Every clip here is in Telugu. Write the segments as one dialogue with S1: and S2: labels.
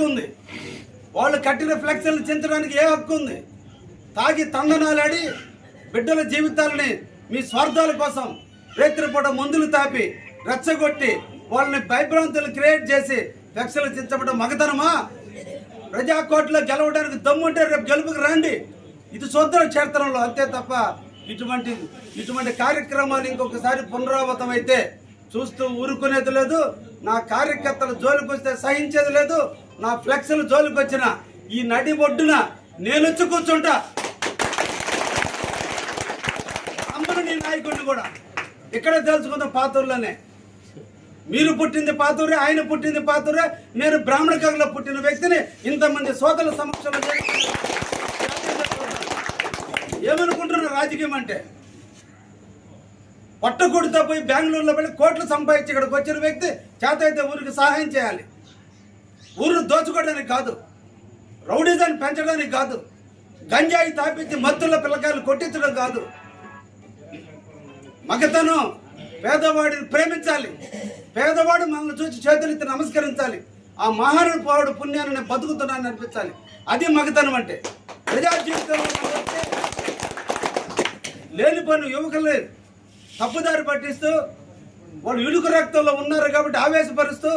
S1: ఉంది? వాళ్ళు కట్టిన ఫ్లెక్స్లు చించడానికి ఏ హక్కు ఉంది? తాగి తందనాలాడి బిడ్డల జీవితాలని మీ స్వార్థాల కోసం రేత్రిపూట మందులు తాపి రెచ్చగొట్టి వాళ్ళని భయభ్రాంతులు క్రియేట్ చేసి ఫ్లెక్స్లు చించబడ్డ మగతనమా? ప్రజాకోర్టులో గెలవడానికి దమ్ముంటే రేపు గెలుపుకి రండి. ఇది సూత్ర క్షేత్రంలో, అంతే తప్ప ఇటువంటి కార్యక్రమాలు ఇంకొకసారి పునరావృతం అయితే చూస్తూ ఊరుకునేది లేదు. నా కార్యకర్తల జోలికి వస్తే సహించేది లేదు. నా ఫ్లెక్స్ల జోలికి వచ్చిన ఈ నడి ఒడ్డున నేనొచ్చి కూర్చుంటా. అమ్మను నీ నాయకుడిని కూడా ఇక్కడే తెలుసుకుందాం, పాతూరులోనే. మీరు పుట్టింది పాతూరే, ఆయన పుట్టింది పాతూరే. నేను బ్రాహ్మణ కగలో పుట్టిన వ్యక్తిని ఇంతమంది సోదరుల సమక్షంలో ఏమనుకుంటున్నారు రాజకీయం అంటే? పట్టకూడితో పోయి బెంగళూరులో వెళ్ళి కోట్లు సంపాదించి ఇక్కడికి వచ్చిన వ్యక్తి చేత అయితే ఊరికి సహాయం చేయాలి. ఊరు దోచుకోవడానికి కాదు, రౌడీజాన్ని పెంచడానికి కాదు, గంజాయి తాపించి మత్తుల పిల్లకాయలు కొట్టించడం కాదు. మగతనం పేదవాడిని ప్రేమించాలి. పేదవాడు మనల్ని చూసి చేతులెత్తి నమస్కరించాలి. ఆ మహానుభావుడు పుణ్యాన్ని నేను బతుకుతున్నాను అనిపించాలి. అది మగతనం అంటే. ప్రజా జీవితంలో లేని పనులు యువకులు తప్పుదారి పట్టిస్తూ వాళ్ళు ఇడుకు రక్తంలో ఉన్నారు కాబట్టి ఆవేశపరుస్తూ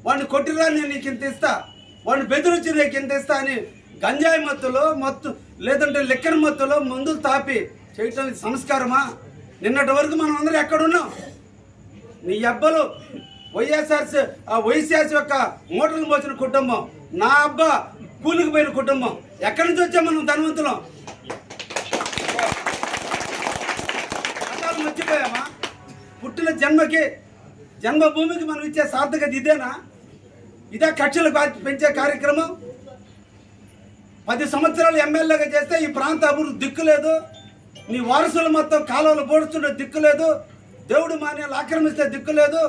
S1: వాడిని కొట్టిరా నేను నీకు ఇంత ఇస్తా, వాడిని బెదిరించి నీకు ఇంత ఇస్తా అని గంజాయి మత్తు లేదంటే లిక్కర్ మత్తులో మందులు తాపి చేయటం సంస్కారమా? నిన్నటి వరకు మనం అందరం ఎక్కడున్నాం? నీ అబ్బలు వైఎస్ఆర్ యొక్క మూటలు మోసిన కుటుంబం, నా అబ్బా కూలికి పోయిన కుటుంబం. ఎక్కడి నుంచి వచ్చాం మనం ధనవంతులం? మర్చిపోయామా? పుట్టిన జన్మభూమికి మనం ఇచ్చే సార్థకత ఇదేనా? ఇదే కక్షలు పెంచే కార్యక్రమం? 10 సంవత్సరాలు ఎమ్మెల్యేగా చేస్తే ఈ ప్రాంత అభివృద్ధి దిక్కు లేదు. నీ వారసులు మొత్తం కాలువలు పోడుస్తుంటే దిక్కు లేదు. దేవుడు మాన్యాలు ఆక్రమిస్తే దిక్కు లేదు.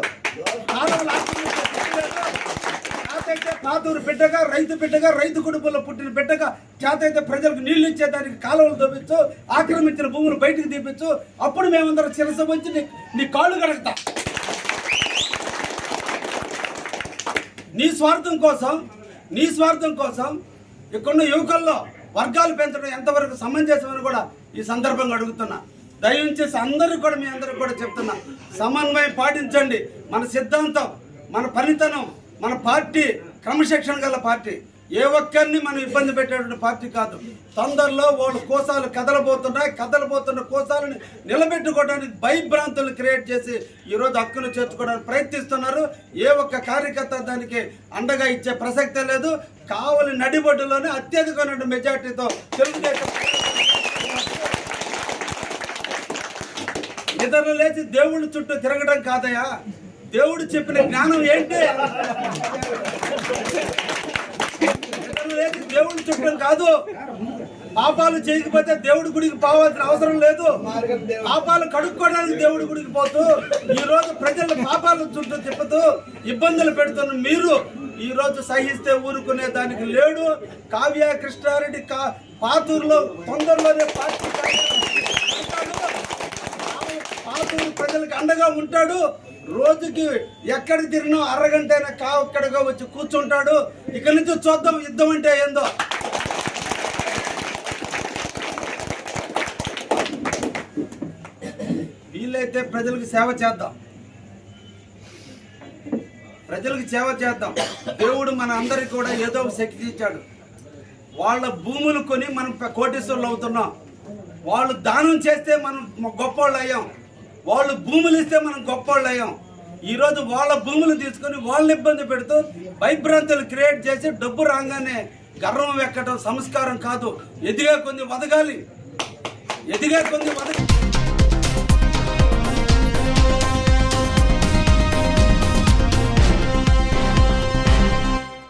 S1: కాలువలు ఆక్రమిస్తే దిక్కు లేదు. చేతైతే పాతూరు బిడ్డగా, రైతు కుటుంబంలో పుట్టిన బిడ్డగా చేతైతే ప్రజలకు నీళ్లు ఇచ్చేదానికి కాలువలు తవ్వించు, ఆక్రమించిన భూములు బయటకు తీపించు. అప్పుడు మేమందరం శిరస వచ్చి నీ కాళ్ళు కడగతా. నీ స్వార్థం కోసం ఇక్కడున్న యువకుల్లో వర్గాలు పెంచడం ఎంతవరకు సమంజసమని కూడా ఈ సందర్భంగా అడుగుతున్నా. దయచేసి అందరూ కూడా మీ అందరూ కూడా చెప్తున్నా, సమన్వయం పాటించండి. మన సిద్ధాంతం, మన పనితనం, మన పార్టీ క్రమశిక్షణ గల పార్టీ. ఏ ఒక్కరిని మనం ఇబ్బంది పెట్టేటువంటి పార్టీ కాదు. తొందరలో వాళ్ళు కోసాలు కదలబోతున్న కోసాలను నిలబెట్టుకోవడానికి భయభ్రాంతులు క్రియేట్ చేసి ఈరోజు హక్కును చేర్చుకోవడానికి ప్రయత్నిస్తున్నారు. ఏ ఒక్క కార్యకర్త దానికి అండగా ఇచ్చే ప్రసక్తే లేదు. కావలి నడిబొడ్డులోనే అత్యధికమైన మెజార్టీతో తెలుగుదేశం నిద్ర లేచి దేవుళ్ళ చుట్టూ తిరగడం కాదయా. దేవుడు చెప్పిన జ్ఞానం ఏంటి? దేవుడు చెప్పడం కాదు. పాపాలు చేయకపోతే దేవుడి గుడికి పోవాల్సిన అవసరం లేదు. పాపాలు కడుక్కోవడానికి దేవుడి గుడికి పోతూ ఈ రోజు ప్రజలు పాపాల చుట్టూ తిప్పుతూ ఇబ్బందులు పెడుతున్న మీరు ఈ రోజు సహిస్తే ఊరుకునే దానికి లేడు. కావ్య కృష్ణారెడ్డి పాతూరులో తొందరలోనే పాతూరు ప్రజలకు అండగా ఉంటాడు. రోజుకి ఎక్కడికి తిరిగినా అరగంట అయినా ఇక్కడిగా వచ్చి కూర్చుంటాడు. ఇక్కడి నుంచి చూద్దాం యుద్ధం అంటే ఏందో. వీలైతే ప్రజలకు సేవ చేద్దాం. దేవుడు మన అందరికి కూడా ఏదో ఒక శక్తి ఇచ్చాడు. వాళ్ళ భూములు కొని మనం కోటీశ్వరులు అవుతున్నాం. వాళ్ళు దానం చేస్తే మనం గొప్పోళ్ళు అయ్యాం. వాళ్ళు భూములు ఇస్తే మనం గొప్పోళ్ళు అయ్యాం. ఈరోజు వాళ్ళ భూములు తీసుకొని వాళ్ళని ఇబ్బంది పెడుతూ భయభ్రాంతులు క్రియేట్ చేసి డబ్బు రాగానే గర్వం ఎక్కడం సంస్కారం కాదు. ఎదిగే కొంది వదగాలి.